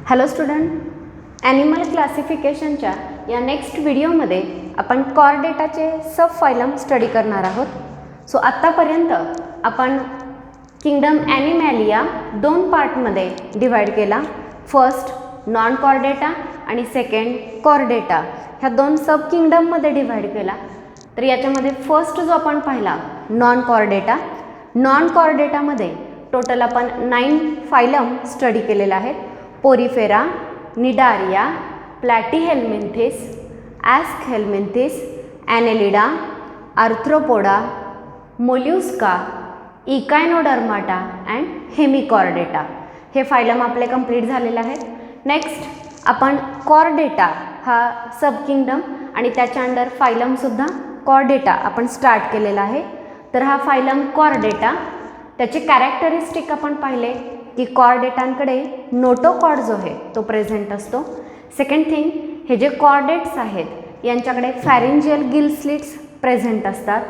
Hello student, animal क्लासिफिकेशनच्या या next व्हिडिओमध्ये आपण कॉर्डेटाचे सब फायलम स्टडी करणार आहोत. सो आत्तापर्यंत आपण किंगडम ॲनिमॅलिया दोन पार्टमध्ये डिवाइड केला. फर्स्ट नॉन कॉर्डेटा आणि सेकंड कॉर्डेटा ह्या दोन सब किंगडममध्ये डिवाइड केला. तर याच्यामध्ये फर्स्ट जो आपण पाहिला नॉन कॉर्डेटामध्ये टोटल आपण 9 फायलम स्टडी केलेले आहेत. Porifera, Cnidaria, Platyhelminthes, Aschelminthes, Annelida, Arthropoda, Mollusca, Echinodermata and Hemichordata हे फायलम आपले कंप्लीट झालेले आहेत. नेक्स्ट आपण कॉर्डेटा हा सब किंगडम आणि त्याच्या अंडर फायलमसुद्धा कॉर्डेटा आपण स्टार्ट केलेला आहे. तर हा फायलम कॉर्डेटा, त्याचे कॅरेक्टरिस्टिक आपण पाहिले की कॉर्डेटांकडे नोटोकॉर्ड जो आहे तो प्रेझेंट असतो. सेकंड थिंग, हे जे कॉर्डेट्स आहेत यांच्याकडे फॅरिंजियल गिल स्लिट्स प्रेझेंट असतात.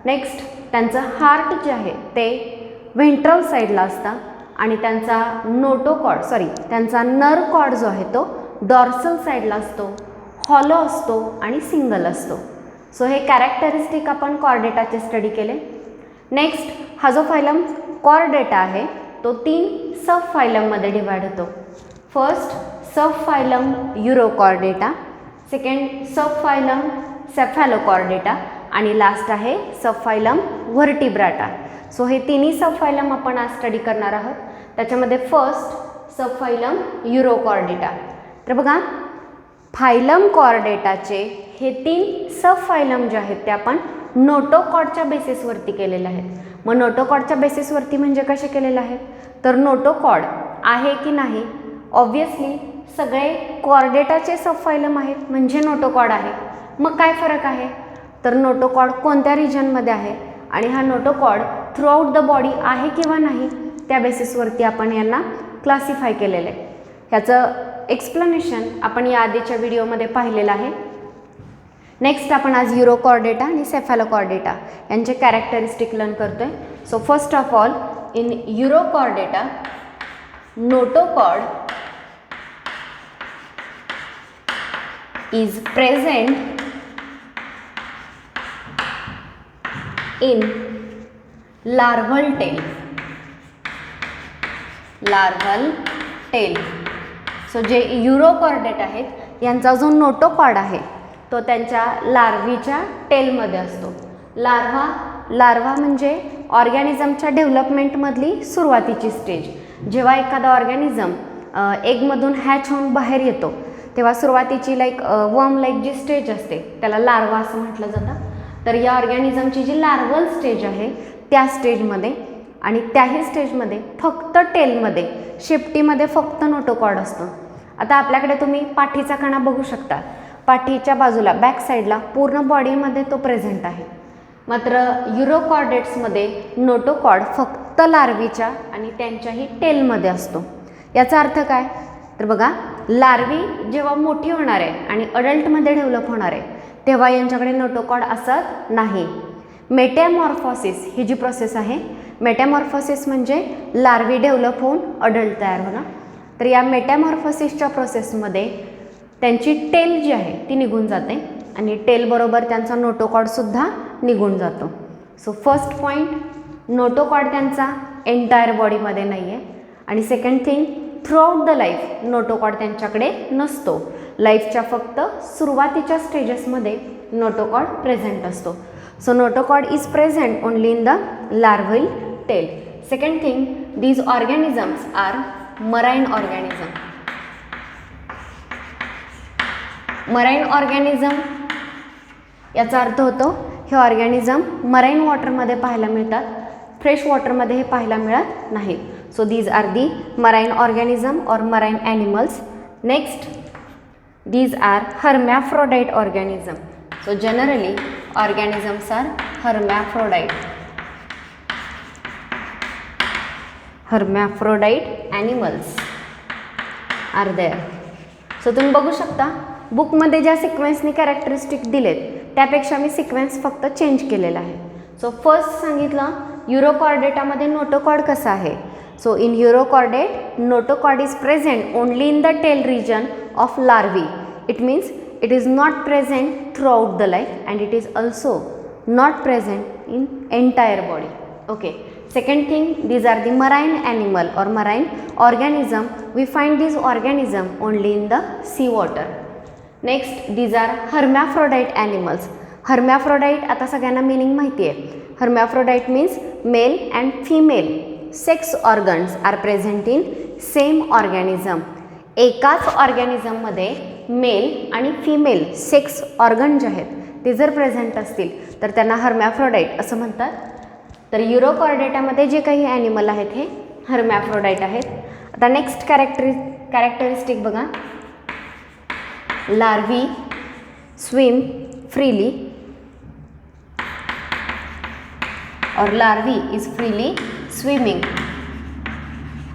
नेक्स्ट त्यांचं हार्ट जे आहे ते व्हेंट्रल साईडला असतं आणि त्यांचा नर कॉर्ड जो आहे तो डॉर्सल साईडला असतो, हॉलो असतो आणि सिंगल असतो. सो हे कॅरेक्टरिस्टिक आपण कॉर्डेटाचे स्टडी केले. नेक्स्ट हा जो फायलम कॉर्डेटा आहे तो 3 सब फायलममध्ये डिवाइड होतो. फर्स्ट सब फायलम युरोकॉर्डेटा, सेकंड सब फायलम सेफॅलोकॉर्डेटा आणि लास्ट आहे सब फायलम व्हर्टिब्राटा. सो हे तिन्ही सब फायलम आपण आज स्टडी करणार आहोत. त्याच्यामध्ये फर्स्ट सब फायलम युरोकॉर्डेटा. तर बघा, फायलम कॉर्डेटाचे हे 3 सब फायलम जे आहेत ते आपण नोटोकॉर्डच्या बेसिसवरती केलेले आहेत. मग नोटोकॉर्डच्या बेसिसवरती म्हणजे कसे केलेले आहेत? तर नोटोकॉर्ड आहे की नाही, ऑब्वियसली सगळे कॉर्डेटाचे सब फायलम आहेत म्हणजे नोटोकॉर्ड आहे. मग काय फरक आहे? तर नोटोकॉर्ड कोणत्या रिजनमध्ये आहे आणि हा notochord through out the body आहे किंवा नाही त्या बेसिसवरती आपण यांना क्लासिफाय केलेलं आहे. ह्याचं एक्सप्लेनेशन आपण या आधीच्या व्हिडिओमध्ये पाहिलेलं आहे. नेक्स्ट आपण आज युरोकॉर्डेटा आणि सेफॅलोकॉर्डेटा यांचे कॅरेक्टरिस्टिक लर्न करतोय. So first of all, in Urochordata notochord is present in larval tail. So जे युरोकॉर्डेट आहेत यांचा जो नोटोकॉर्ड आहे तो त्यांच्या लार्व्हीच्या टेलमध्ये असतो. लार्वा म्हणजे ऑर्गॅनिझमच्या डेव्हलपमेंटमधली सुरुवातीची स्टेज. जेव्हा एखादा ऑर्गॅनिझम एगमधून हॅच होऊन बाहेर येतो तेव्हा सुरुवातीची वर्म लाईक जी स्टेज असते त्याला लार्वा असं म्हटलं जातं. तर या ऑर्गॅनिझमची जी लार्वल स्टेज आहे त्या स्टेजमध्ये आणि त्याही स्टेजमध्ये फक्त टेलमध्ये, शेपटीमध्ये फक्त नोटोकॉर्ड असतो. आता आपल्याकडे तुम्ही पाठीचा कणा बघू शकता. पाठीच्या बाजूला बॅक साईडला पूर्ण बॉडीमध्ये तो प्रेझेंट आहे. मात्र युरोकॉर्डेट्समध्ये नोटोकॉर्ड फक्त लार्वीच्या आणि त्यांच्याही टेलमध्ये असतो. याचा अर्थ काय? तर बघा, लार्वी जेव्हा मोठी होणार आहे आणि अडल्टमध्ये डेव्हलप होणार आहे तेव्हा यांच्याकडे नोटोकॉर्ड असत नाही. मेटॅमॉर्फॉसिस ही जी प्रोसेस आहे, मेटॅमॉर्फॉसिस म्हणजे लार्वी डेव्हलप होऊन अडल्ट तयार होणं. तर या मेटॅमॉर्फॉसिसच्या प्रोसेसमध्ये त्यांची टेल जी आहे ती निघून जाते आणि टेलबरोबर त्यांचा नोटोकॉर्डसुद्धा निघून जातो. सो फर्स्ट पॉईंट, नोटोकॉर्ड त्यांचा एंटायर बॉडीमध्ये नाही आहे. आणि second thing, throughout the life notochord त्यांच्याकडे नसतो. लाईफच्या फक्त सुरुवातीच्या स्टेजेसमध्ये नोटोकॉर्ड प्रेझेंट असतो. So notochord is present only in the larval tail. Second thing, these organisms are marine organism. Marine organism याचा अर्थ होतो हे ऑर्गॅनिझम मराइन वॉटरमध्ये पाहायला मिळतात, फ्रेश वॉटरमध्ये हे पाहायला मिळत नाहीत. So these are the marine organism और marine animals. Next, these are hermaphrodite organism. So generally organisms are hermaphrodite animals are there. So तुम्ही बघू शकता बुकमध्ये ज्या सिक्वेन्सनी कॅरेक्टरिस्टिक दिलेत त्यापेक्षा मी सिक्वेन्स फक्त चेंज केलेला आहे. सो फर्स्ट सांगितलं युरोकॉर्डेटामध्ये नोटोकॉर्ड कसं आहे. So in urochordate, notochord is present only in the tail region of larvae. It means it is not present throughout the life and it is also not present in entire body. Okay. Second thing, these are the marine animal or marine organism. We find these organism only in the sea water. Next, these are hermaphrodite animals. Hermaphrodite आता सगळ्यांना meaning माहिती आहे. Hermaphrodite means male and female sex organs are present in same organism. एकाच ऑर्गॅनिझममध्ये mail आणि female sex organ जे आहेत ते जर प्रेझेंट असतील तर त्यांना हर्मॅफ्रोडाईट असं म्हणतात. तर युरोकॉर्डेटामध्ये जे काही ॲनिमल आहेत हे हर्मॅफ्रोडाईट आहेत. आता नेक्स्ट कॅरेक्टरिस्टिक बघा. लार्वी स्विम फ्रीली और larvae is freely swimming.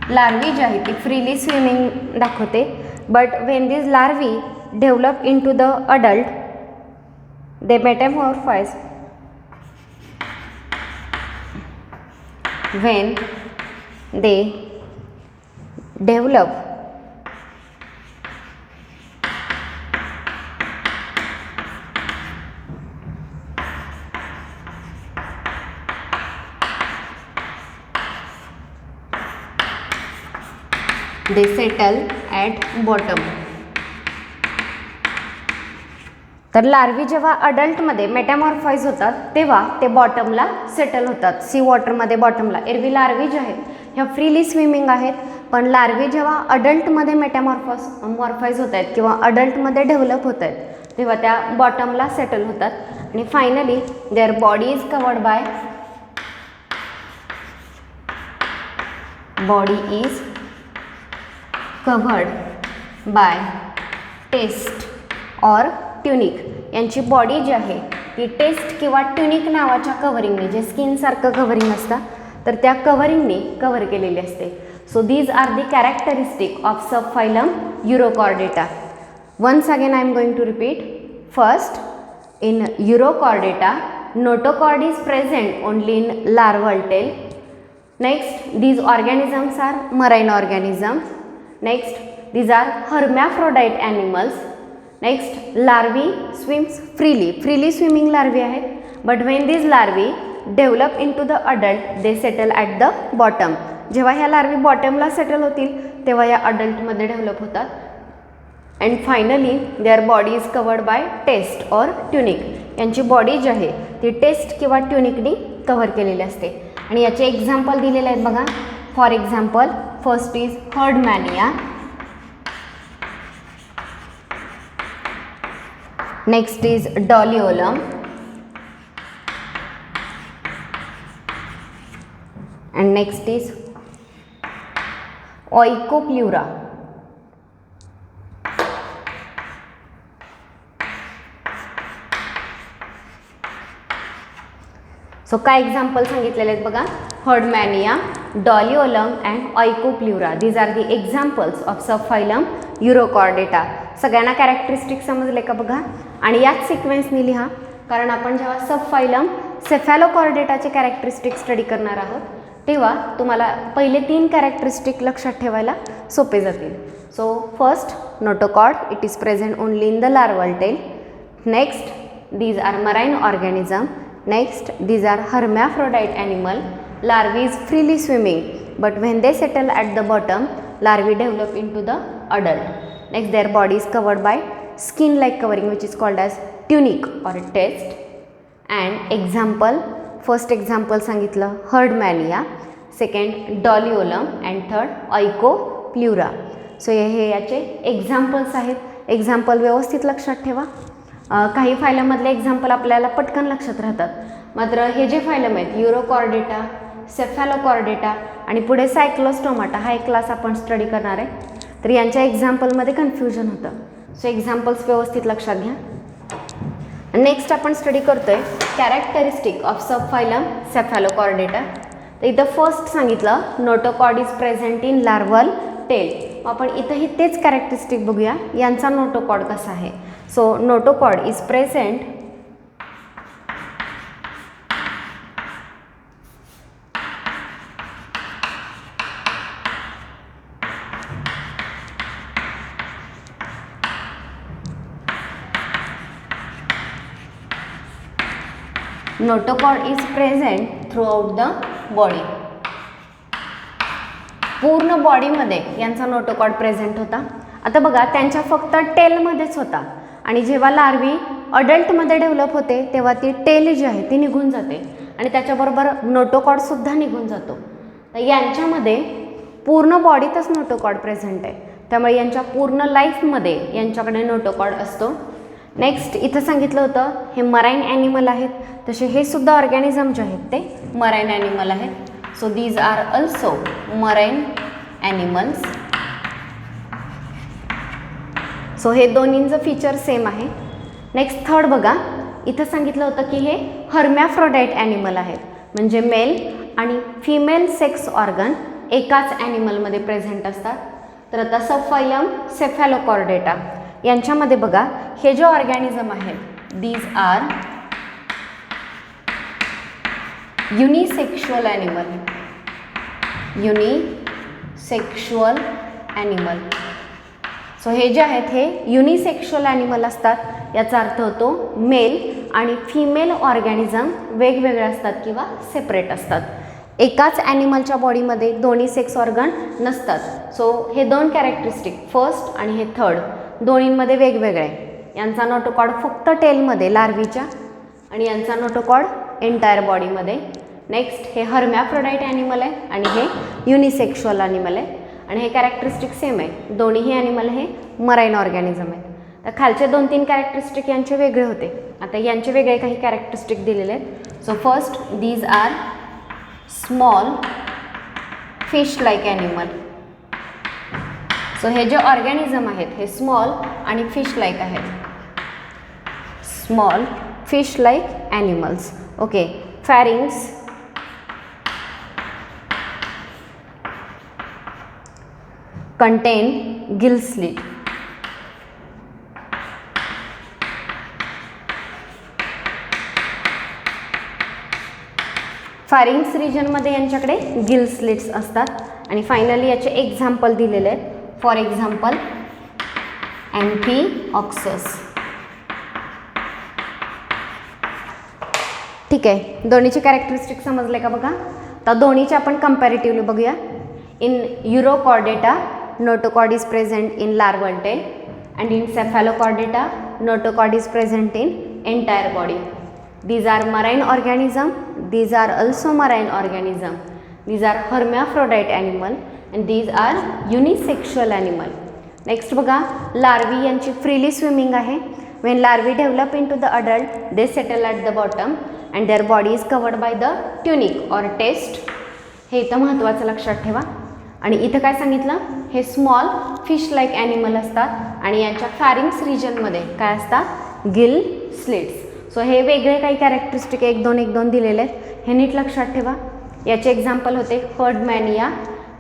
Larvae जी आहे ती फ्रीली स्विमिंग दाखवते. But when this larvae develop into the adult they metamorphose. when they develop they settle at bottom. तर larvae जेव्हा अडल्टमध्ये मेटामॉर्फाइज होतात तेव्हा ते बॉटमला सेटल होतात, सी वॉटरमध्ये बॉटमला. एरवी लार्वी जे आहेत ह्या फ्रीली स्विमिंग आहेत, पण लार्वी जेव्हा अडल्टमध्ये मॉर्फाइज होत आहेत किंवा अडल्टमध्ये डेव्हलप होत आहेत तेव्हा त्या बॉटमला सेटल होतात. आणि finally their body is covered by test और ट्युनिक. यांची बॉडी जी आहे ती टेस्ट किंवा ट्युनिक नावाच्या कव्हरिंगने, जे स्किनसारखं कव्हरिंग असतं तर त्या कव्हरिंगने कव्हर केलेली असते. So these are the characteristic of subphylum Urochordata. Once again I am going to repeat. First, in Urochordata, notochord is present only in larval tail. Next, these organisms are marine organisms. Next, these are hermaphrodite animals. Next, larvae swims freely. Freely swimming larvae आहेत. But when these larvae develop into the adult, they settle at the bottom. जेव्हा ह्या larvae बॉटमला settle होतील तेव्हा या अडल्टमध्ये develop होतात. And finally their body is covered by test और tunic. यांची बॉडी जी आहे ती टेस्ट किंवा ट्युनिकनी कव्हर केलेली असते. आणि याचे एक्झाम्पल दिलेले आहेत बघा. For example, first is Herdmania. Next is Doliolum. and next is oikopleura. So काय एक्झाम्पल सांगितलेले आहेत बघा. Herdmania, Doliolum and Oikopleura. These are the examples of subphylum Urochordata. सगळ्यांना कॅरेक्टरिस्टिक समजले का बघा. आणि याच सिक्वेन्सनी लिहा, कारण आपण जेव्हा सबफायलम सेफॅलोकॉर्डेटाचे कॅरेक्टरिस्टिक स्टडी करणार आहोत तेव्हा तुम्हाला पहिले 3 कॅरेक्टरिस्टिक लक्षात ठेवायला सोपे जातील. So first, notochord, it is present only in the larval tail. Next, these are marine organism. Next, these are hermaphrodite animal. Larvae is freely swimming, but when they settle at the bottom, larvae develop into the adult. Next, their body is covered by skin-like covering, which is called as tunic or test. And example, first example सांगितलं हर्डमॅनिया, second डॉलिओलम and third ऑइकोप्ल्युरा. So हे याचे examples आहेत. Example व्यवस्थित लक्षात ठेवा. काही फायलममधले example आपल्याला पटकन लक्षात राहतात, मात्र हे जे फायलम आहेत युरोकॉर्डेटा, सेफॅलोकॉर्डेटा आणि पुढे सायक्लोस्टोमाटा हा एक क्लास आपण स्टडी करणार आहे, तर यांच्या एक्झाम्पलमध्ये कन्फ्युजन होतं. सो एक्झाम्पल्स व्यवस्थित लक्षात घ्या. नेक्स्ट आपण स्टडी करतो आहे कॅरेक्टरिस्टिक ऑफ सबफायलम सेफॅलोकॉर्डेटा. तर इथं फर्स्ट सांगितलं notochord is present in larval tail. आपण इथंही तेच कॅरेक्टरिस्टिक बघूया, यांचा नोटोकॉर्ड कसा आहे. So notochord is present notochord is present throughout the body. पूर्ण बॉडीमध्ये यांचा नोटोकॉर्ड प्रेझेंट होता. आता बघा त्यांच्या फक्त टेलमध्येच होता आणि जेव्हा लार्वी अडल्टमध्ये डेव्हलप होते तेव्हा ती टेल जी आहे ती निघून जाते आणि त्याच्याबरोबर नोटोकॉर्डसुद्धा निघून जातो. तर यांच्यामध्ये पूर्ण बॉडीतच नोटोकॉर्ड प्रेझेंट आहे, त्यामुळे यांच्या पूर्ण लाईफमध्ये यांच्याकडे नोटोकॉर्ड असतो. नेक्स्ट इथं सांगितलं होतं हे मराईन ॲनिमल आहेत, तसे हे सुद्धा ऑर्गॅनिझम जे आहेत ते मराईन ॲनिमल आहेत. So these are also marine animals. So हे दोन्हींचं फीचर सेम आहे. नेक्स्ट थर्ड बघा, इथं सांगितलं होतं की हे हर्मॅफ्रोडाईट ॲनिमल आहेत, म्हणजे मेल आणि फिमेल सेक्स ऑर्गन एकाच ॲनिमलमध्ये प्रेझेंट असतात. तर आता सबफायलम सेफॅलोकॉर्डेटा यांच्यामध्ये बघा हे जे ऑर्गॅनिझम आहेत these are unisexual animal. Unisexual animal. So हे जे आहेत हे युनिसेक्शुअल ॲनिमल असतात. याचा अर्थ होतो मेल आणि फिमेल ऑर्गॅनिझम वेगवेगळे असतात किंवा सेपरेट असतात. एकाच ॲनिमलच्या बॉडीमध्ये दोन्ही सेक्स ऑर्गन नसतात. सो हे दोन कॅरेक्टरिस्टिक फर्स्ट आणि हे थर्ड दोन्हींमध्ये वेगवेगळे. यांचा नोटोकॉर्ड फक्त टेलमध्ये लार्वीच्या आणि यांचा नोटोकॉर्ड एंटायर बॉडीमध्ये. नेक्स्ट हे हर्मॅफ्रोडाईट ॲनिमल आहे आणि हे युनिसेक्शुअल ॲनिमल आहे आणि हे कॅरेक्टरिस्टिक सेम आहे. दोन्हीही ॲनिमल हे मराईन ऑर्गॅनिझम आहेत. तर खालचे 2-3 कॅरेक्टरिस्टिक यांचे वेगळे होते. आता यांचे वेगळे काही कॅरेक्टरिस्टिक दिलेले आहेत. So first these are small fish like animal. So हे जे ऑर्गॅनिझम आहेत हे स्मॉल आणि फिश लाईक आहेत. Small fish like animals. Okay. Pharynx contain gill slit. Pharynx रिजनमध्ये यांच्याकडे गिल स्लिट्स असतात. आणि फायनली याचे एक्झाम्पल दिलेले आहेत. For example Amphioxus. ठीक आहे, दोन्हीचे कॅरेक्टरिस्टिक समजले का बघा. तर दोन्हीचे आपण कंपॅरेटिव्हली बघूया. In Urochordata notochord is present in larval tail and in cephalochordata notochord is present in entire body. These are marine organism. These are also marine organism. These are hermaphrodite animal and these are unisexual animal. Next बघा larvae यांची freely swimming आहे. When larvae develop into the adult they settle at the bottom and their body is covered by the tunic or test. हे इथं महत्त्वाचं लक्षात ठेवा. आणि इथं काय सांगितलं हे स्मॉल फिश लाईक ॲनिमल असतात आणि यांच्या फॅरिंग्स रिजनमध्ये काय असतात गिल स्लिट्स. सो हे वेगळे काही कॅरेक्टरिस्टिक 1-2 दिलेले आहेत. हे नीट लक्षात ठेवा. याचे एक्झाम्पल होते हर्डमॅनिया,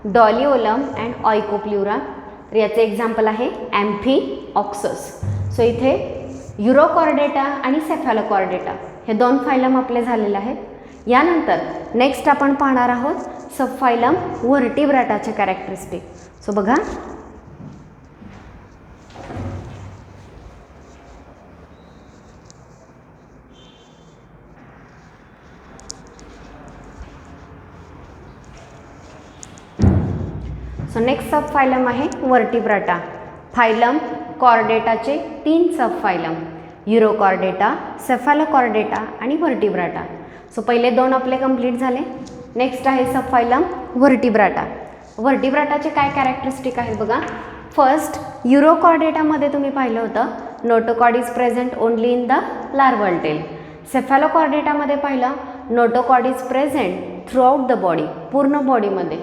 डॉलिओलम अँड ऑयकोप्ल्युरा. तर याचे एक्झाम्पल आहे अँफिऑक्सस. सो इथे युरोकॉर्डेटा आणि सेफॅलोकॉर्डेटा हे 2 फायलम आपले झालेले आहेत. यानंतर नेक्स्ट आपण पाहणार आहोत सबफायलम व्हर्टिब्राटाचे कॅरेक्टरिस्टिक. सो बघा सो नेक्स्ट सबफायलम आहे व्हर्टिब्राटा. फायलम कॉर्डेटाचे 3 सबफायलम युरोकॉर्डेटा, सेफॅलोकॉर्डेटा आणि व्हर्टिब्राटा. सो पहिले 2 आपले कंप्लीट झाले. नेक्स्ट आहे सबफायलम व्हर्टिब्राटा. व्हर्टिब्राटाचे काय कॅरेक्टरिस्टिक आहेत बघा. फर्स्ट युरोकॉर्डेटामध्ये तुम्ही पाहिलं होतं notochord is present only in the larval tail. सेफॅलोकॉर्डेटामध्ये पाहिलं notochord is present throughout the body, पूर्ण बॉडीमध्ये.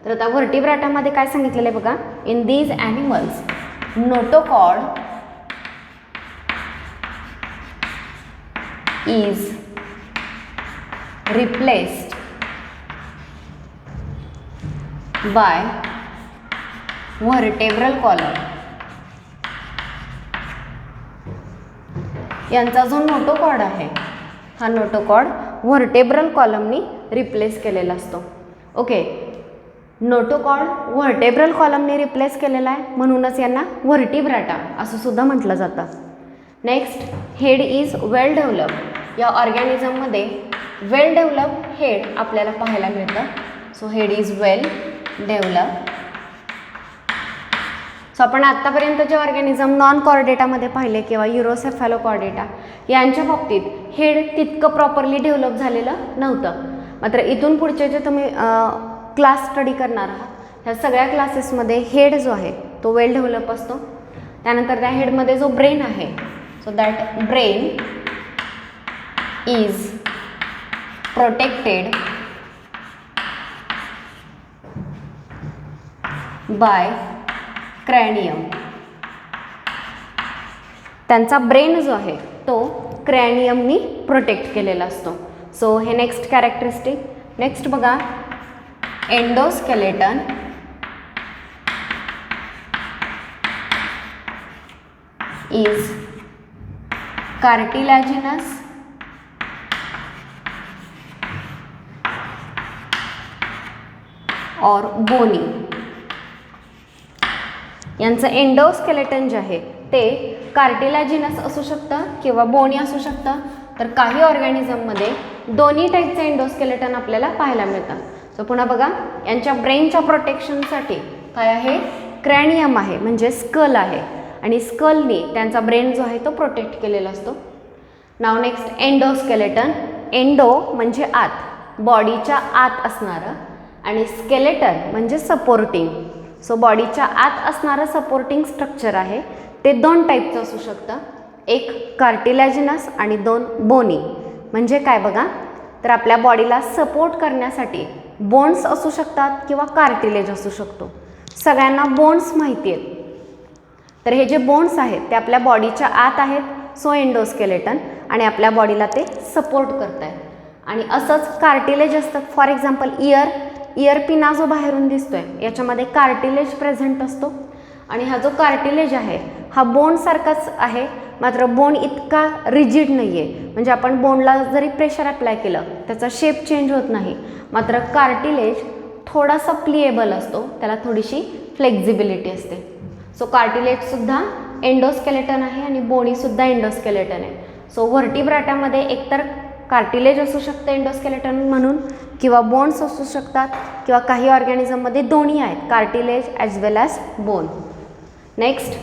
तर आता व्हर्टिब्राटामध्ये काय सांगितलेलं आहे बघा. In these animals notochord is replaced by vertebral column. यांचा जो नोटोकॉर्ड आहे हा नोटोकॉर्ड व्हर्टेब्रल कॉलमनी रिप्लेस केलेला असतो. ओके. नोटोकॉर्ड व्हर्टेब्रल कॉलमने रिप्लेस केलेला आहे म्हणूनच यांना व्हर्टिब्राटा असं सुद्धा म्हटलं जातं. Next head is well developed या ऑर्गॅनिझममध्ये वेल डेव्हलप हेड आपल्याला पाहायला मिळतं. So head is well develop. So आपण आत्तापर्यंत जे ऑर्गॅनिझम नॉन कॉर्डेटामध्ये पाहिले किंवा युरोसेफॅलोकॉर्डेटा यांच्या बाबतीत हेड तितकं प्रॉपरली डेव्हलप झालेलं नव्हतं. मात्र इथून पुढचे जे तुम्ही क्लास स्टडी करणार आहात ह्या सगळ्या क्लासेसमध्ये हेड जो आहे तो वेल डेव्हलप असतो. त्यानंतर त्या हेडमध्ये जो ब्रेन आहे so that brain is protected by cranium. त्यांचा ब्रेन जो आहे तो क्रॅनियमनी प्रोटेक्ट केलेला असतो. सो हे नेक्स्ट कॅरेक्टरिस्टिक. नेक्स्ट बघा एंडोस्केलेटन इज कार्टिलॅजिनस और बोनी. यांचं एंडोस्केलेटन जे आहे ते कार्टिलॅजिनस असू शकतं किंवा बोनी असू शकतं. तर काही ऑर्गॅनिझममध्ये दोन्ही टाईपचं एंडोस्केलेटन आपल्याला पाहायला मिळतं. सो पुन्हा बघा यांच्या ब्रेनच्या प्रोटेक्शनसाठी काय आहे क्रॅनियम आहे म्हणजे स्कल आहे आणि स्कलनी त्यांचा ब्रेन जो आहे तो प्रोटेक्ट केलेला असतो. नाव नेक्स्ट एंडोस्केलेटन. एंडो म्हणजे आत, बॉडीच्या आत असणारं आणि स्केलेटन म्हणजे सपोर्टिंग. सो बॉडीच्या आत असणारं सपोर्टिंग स्ट्रक्चर आहे ते दोन टाईपचं असू शकतं. एक कार्टिलॅजिनस आणि दोन बोनी. म्हणजे काय बघा तर आपल्या बॉडीला सपोर्ट करण्यासाठी बोन्स असू शकतात किंवा कार्टिलेज असू शकतो. सगळ्यांना बोन्स माहिती आहेत. तर हे जे बोन्स आहेत ते आपल्या बॉडीच्या आत आहेत सो एंडोस्केलेटन आणि आपल्या बॉडीला ते सपोर्ट करत आहेत. आणि असंच कार्टिलेज असतं. फॉर एक्झाम्पल इयर पिना जो बाहेरून दिसतोय याच्यामध्ये कार्टिलेज प्रेझेंट असतो आणि हा जो कार्टिलेज आहे हा बोनसारखाच आहे मात्र बोन इतका रिजिड नाही आहे. म्हणजे आपण बोनला जरी प्रेशर अप्लाय केलं त्याचा शेप चेंज होत नाही. मात्र कार्टिलेज थोडासा प्लिएबल असतो, त्याला थोडीशी फ्लेक्झिबिलिटी असते. सो कार्टिलेजसुद्धा एंडोस्केलेटन आहे आणि बोनीसुद्धा एंडोस्केलेटन आहे. सो व्हर्टिब्राटामध्ये एकतर कार्टिलेज असू शकतं एंडोस्केलेटन म्हणून किंवा बोन्स असू शकतात किंवा काही ऑर्गॅनिझममध्ये दोन्ही आहेत कार्टिलेज ॲज वेल ॲज बोन. नेक्स्ट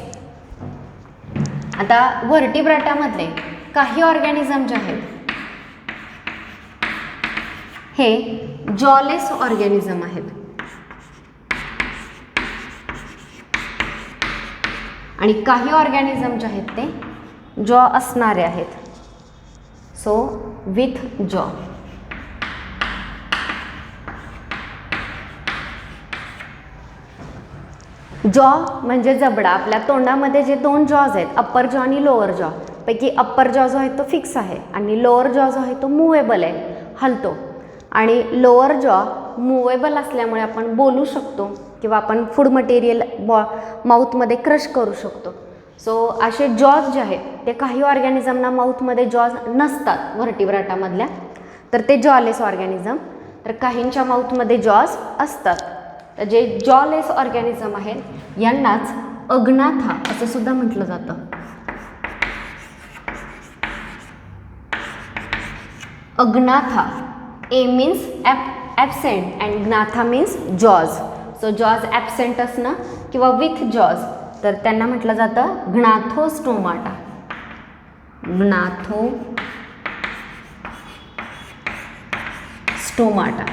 आता व्हर्टिब्राटामधले काही ऑर्गॅनिझम जे आहेत हे जॉलेस ऑर्गॅनिझम आहेत आणि काही ऑर्गॅनिझम जे आहेत ते जॉ असणारे आहेत. सो विथ जॉ. जॉ म्हणजे जबडा. आपल्या तोंडामध्ये जे दोन जॉज आहेत अप्पर जॉ आणि लोअर जॉ पैकी अप्पर जॉ जो आहे तो फिक्स आहे आणि लोअर जॉ जो आहे तो मूवेबल आहे, हलतो. आणि लोअर जॉ मूवेबल असल्यामुळे आपण बोलू शकतो किंवा आपण फूड मटेरियल माऊथमध्ये क्रश करू शकतो. सो असे जॉज जे आहेत ते काही ऑर्गॅनिझमना माऊथमध्ये जॉज नसतात व्हर्टिब्राटामधल्या, तर ते जॉलेस ऑर्गॅनिझम. तर काहींच्या माऊथमध्ये जॉज असतात. तर जे जॉलेस ऑर्गॅनिझम आहेत यांनाच अग्नाथा असं सुद्धा म्हटलं जातं. Agnatha. A means absent and gnatha means jaws. So jaws absent असणं किंवा विथ जॉज तर त्यांना म्हटलं जातं ग्नाथोस्टोमाटा. स्टोमाटा.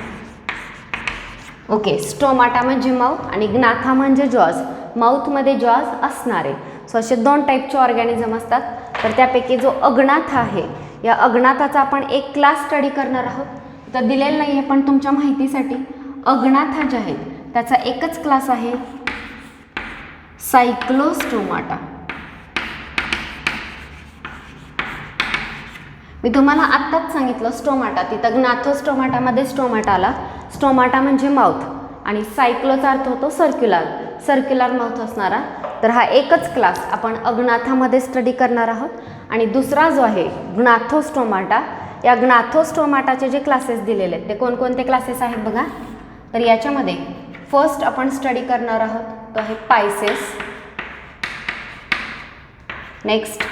ओके. स्टोमाटा म्हणजे माउथ आणि ग्नाथा म्हणजे जॉज, माउथमध्ये जॉज असणारे. सो असे दोन टाईपचे ऑर्गॅनिझम असतात. तर त्यापैकी जो अग्नाथा आहे या अग्नाथाचा आपण एक क्लास स्टडी करणार आहोत. तर दिलेलं नाही आहे पण तुमच्या माहितीसाठी अग्नाथा जे आहेत त्याचा एकच क्लास आहे सायक्लोस्टोमाटा. मी तुम्हाला आत्ताच सांगितलं स्टोमाटा, तिथं ग्नाथोस्टोमाटामध्ये स्टोमाटा आला. स्टोमाटा म्हणजे माउथ आणि सायक्लोचा अर्थ होतो सर्क्युलर माउथ असणारा. तर हा एकच क्लास आपण अग्नाथामध्ये स्टडी करणार आहोत. आणि दुसरा जो आहे ग्नाथोस्टोमाटा, या ग्नाथोस्टोमाटाचे जे क्लासेस दिलेले आहेत ते कोणकोणते क्लासेस आहेत बघा. तर याच्यामध्ये फर्स्ट आपण स्टडी करणार आहोत तो आहे Pisces, next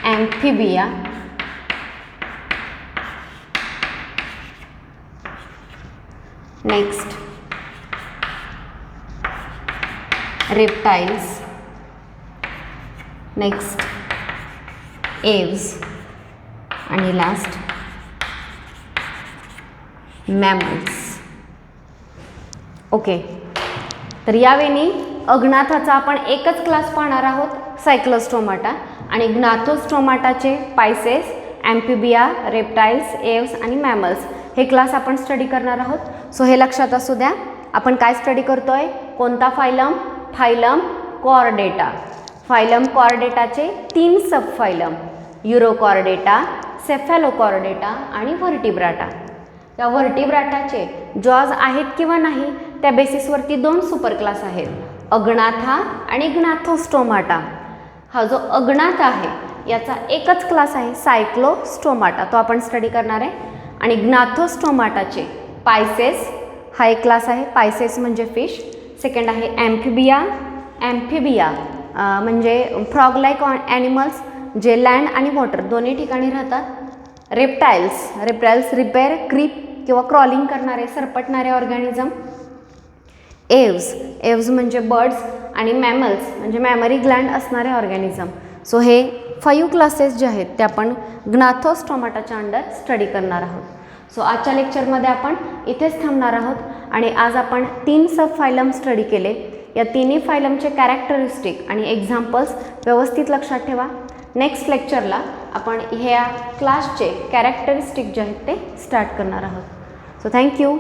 Amphibia, next reptiles, next Aves आणि लास्ट मॅमल्स. ओके, तर यावेळी अज्ञाथाचा आपण एकच क्लास पाहणार आहोत, सायक्लोस्टोमाटा, आणि ग्नाथोस्टोमाटाचे पायसेस, ॲम्फिबिया, रेप्टाइल्स, एव्स आणि मॅमल्स हे क्लास आपण स्टडी करणार आहोत. सो हे लक्षात असू द्या, आपण काय स्टडी करतोय, कोणता फायलम, फायलम कॉर्डेटा. फायलम कॉर्डेटाचे 3 सब फायलम, युरोकॉर्डेटा, सेफॅलोकॉर्डेटा आणि व्हर्टिब्राटा. या व्हर्टिब्राटाचे जॉज आहेत किंवा नाही त्या बेसिसवरती 2 सुपर क्लास आहेत, अज्ञाथा आणि ग्नाथोस्टोमाटा. हा जो अज्ञाथ आहे याचा एकच क्लास आहे सायक्लोस्टोमाटा, तो आपण स्टडी करणार आहे. आणि ग्नाथोस्टोमाटाचे पायसेस हा एक क्लास आहे, पायसेस म्हणजे फिश. सेकंड आहे ॲम्फिबिया, ॲम्फिबिया म्हणजे फ्रॉग लाईक ॲनिमल्स जे लँड आणि वॉटर दोन्ही ठिकाणी राहतात. रेप्टाइल्स, रेप्टाइल्स रिपेअर, क्रीप किंवा क्रॉलिंग करणारे, सरपटणारे ऑर्गॅनिझम. एव्स, एव्स म्हणजे बर्ड्स, आणि मॅमल्स म्हणजे मॅमरी ग्लँड असणारे ऑर्गॅनिझम. सो हे 5 क्लासेस जे आहेत ते आपण ग्नाथोस्टोमाटाच्या अंडर स्टडी करणार आहोत. सो आजच्या लेक्चरमध्ये आपण इथेच थांबणार आहोत आणि आज आपण 3 सब फायलम स्टडी केले. या तिन्ही फायलमचे कॅरेक्टरिस्टिक आणि एक्झाम्पल्स व्यवस्थित लक्षात ठेवा. नेक्स्ट लेक्चरला आपण ह्या क्लासचे कॅरेक्टरिस्टिक जे आहेत ते स्टार्ट करणार आहोत. So thank you.